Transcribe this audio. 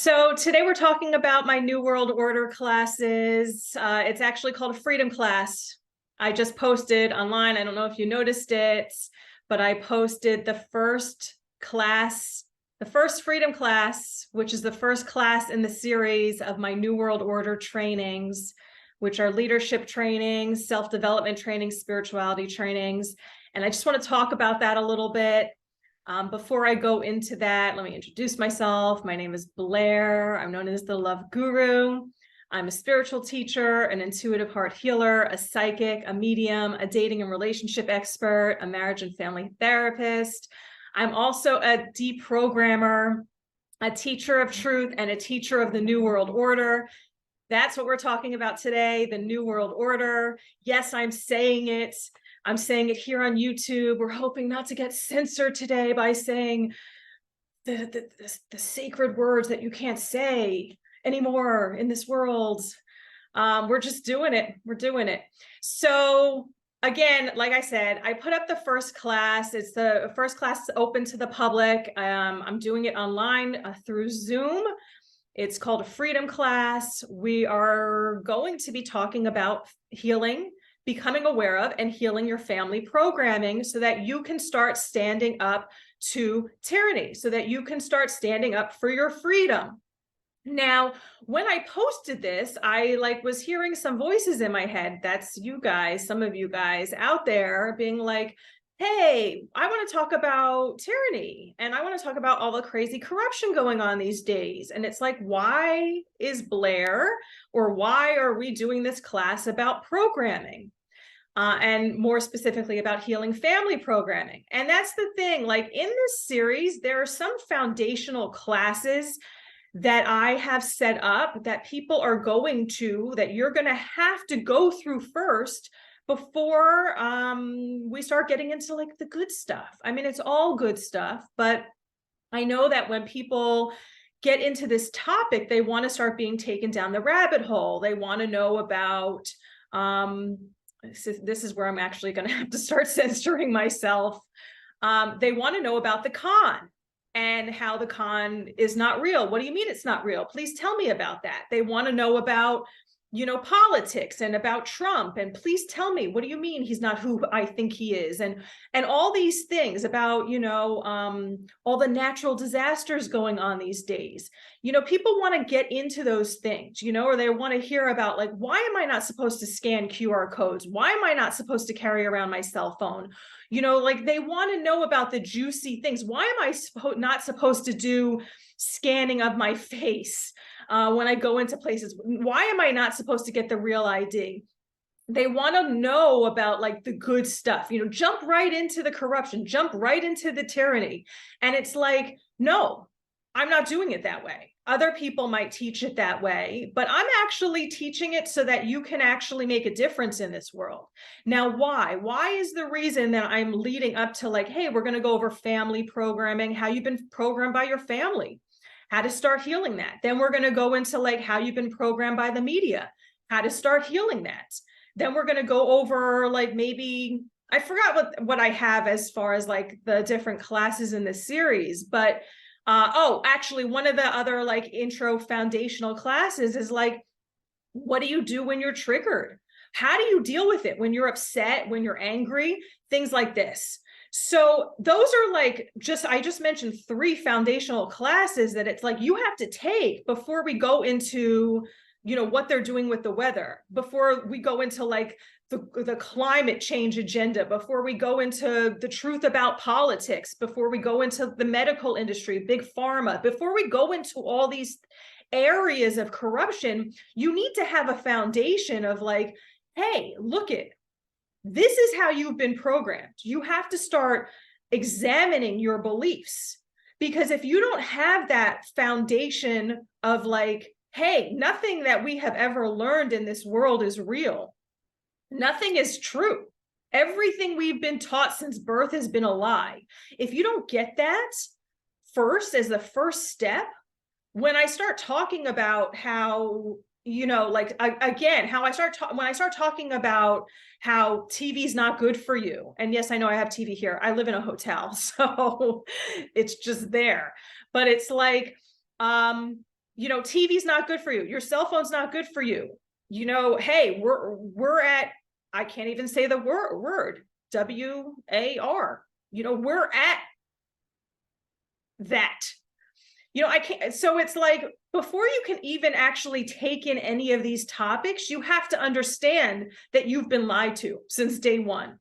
So today we're talking about my New World Order classes. It's actually called a Freedom Class. I just posted online. I don't know if you noticed it, but I posted the first class, the first Freedom Class, which is the first class in the series of my New World Order trainings, which are leadership trainings, self-development trainings, spirituality trainings. And I just want to talk about that a little bit. Before I go into that, let me introduce myself. My name is Blair. I'm known as the Love Guru. I'm a spiritual teacher, an intuitive heart healer, a psychic, a medium, a dating and relationship expert, a marriage and family therapist. I'm also a deprogrammer, a teacher of truth, and a teacher of the New World Order. That's what we're talking about today, the New World Order. Yes, I'm saying it. I'm saying it here on YouTube. We're hoping not to get censored today by saying the sacred words that you can't say anymore in this world. We're just doing it. We're doing it. So again, like I said, I put up the first class. It's the first class open to the public. I'm doing it online through Zoom. It's called a Freedom Class. We are going to be talking about healing, becoming aware of, and healing your family programming so that you can start standing up to tyranny, so that you can start standing up for your freedom. Now, when I posted this, I was hearing some voices in my head. That's you guys, some of you guys out there being like, hey, I want to talk about tyranny and I want to talk about all the crazy corruption going on these days. And it's like, why is Blair, or why are we doing this class about programming? And more specifically about healing family programming. And that's the thing, like in this series, there are some foundational classes that I have set up that people are going to, that you're going to have to go through first before we start getting into like the good stuff. I mean, it's all good stuff, but I know that when people get into this topic, they want to start being taken down the rabbit hole. They want to know about, this is where I'm actually going to have to start censoring myself. They want to know about the con and how the con is not real. What do you mean it's not real? Please tell me about that. They want to know about, politics and about Trump. And please tell me, what do you mean he's not who I think he is? And all these things about, all the natural disasters going on these days. People want to get into those things, or they want to hear about like, why am I not supposed to scan QR codes? Why am I not supposed to carry around my cell phone? They want to know about the juicy things. Why am I not supposed to do scanning of my face when I go into places? Why am I not supposed to get the real ID? They want to know about like the good stuff, jump right into the corruption, jump right into the tyranny. And it's like, no, I'm not doing it that way. Other people might teach it that way, but I'm actually teaching it so that you can actually make a difference in this world. Now, why? Why is the reason that I'm leading up to like, hey, we're going to go over family programming, how you've been programmed by your family, how to start healing that. Then we're going to go into like how you've been programmed by the media, how to start healing that. Then we're going to go over like maybe, I forgot what I have as far as like the different classes in the series, but actually one of the other like intro foundational classes is like, what do you do when you're triggered? How do you deal with it when you're upset, when you're angry, things like this. So those are like, I just mentioned 3 foundational classes that it's like you have to take before we go into, what they're doing with the weather, before we go into like the climate change agenda, before we go into the truth about politics, before we go into the medical industry, big pharma, before we go into all these areas of corruption, you need to have a foundation of like, hey, look it. This is how you've been programmed. You have to start examining your beliefs, because if you don't have that foundation of like, hey, nothing that we have ever learned in this world is real. Nothing is true. Everything we've been taught since birth has been a lie. If you don't get that first as the first step, when I start talking about how, again, how when I start talking about how TV's not good for you. And yes, I know I have TV here. I live in a hotel, so it's just there. But it's like, TV's not good for you. Your cell phone's not good for you. Hey, we're at, I can't even say the word, WAR. We're at that. I can't. So it's like, before you can even actually take in any of these topics, you have to understand that you've been lied to since day one.